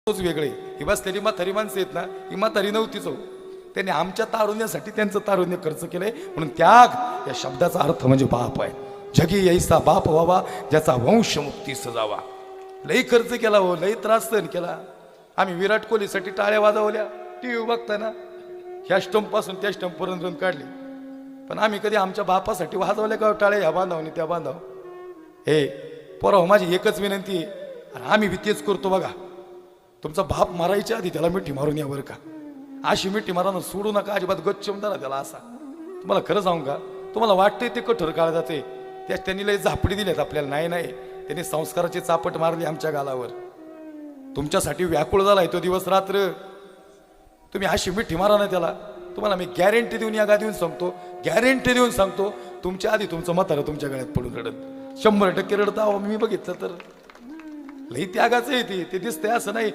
तोच वेगळे ही बसलेली म्हातारी माणसं आहेत ना, ही म्हातारी नव्हतीच हो. त्यांनी आमच्या तारुण्यासाठी त्यांचं तारुण्य खर्च केलंय. म्हणून त्याग या शब्दाचा अर्थ म्हणजे बाप आहे. जगी ऐसा बाप व्हावा ज्याचा वंश मुक्ती सजावा. लई खर्च केला हो, लई त्रास सहन केला. आम्ही विराट कोहलीसाठी टाळ्या वाजवल्या टीव्ही बघताना, ह्या स्टंप पासून त्या स्टंप पर्यंत रन काढली. पण आम्ही कधी आमच्या बापासाठी वाजवल्या का टाळ्या, ह्या बांधाव आणि त्या बांधाव. हे पोराव, माझी एकच विनंती आहे, आणि आम्ही बी तेच करतो बघा. तुमचा बाप मारायच्या आधी त्याला मिठी मारून या बरं का. अशी मिठी मारानं सोडू नका अजिबात, गच्चम धरा त्याला असा. तुम्हाला खरं सांगू का, तुम्हाला वाटतंय ते कठोर काळ जाते, त्यांनी लय झापडी दिल्यात आपल्याला. नाही नाही, त्यांनी संस्काराची चापट मारली आमच्या गालावर. तुमच्यासाठी व्याकुळ झालाय तो दिवस रात्र. तुम्ही अशी मिठी मारा ना त्याला, तुम्हाला मी गॅरंटी देऊन या गादीवर सांगतो, गॅरंटी देऊन सांगतो, तुमच्या आधी तुमचं म्हातारं तुमच्या गळ्यात पडून रडत, 100% रडत आहो. मी बघितलं तर लई त्यागाचं आहे ते दिसतंय असं नाही.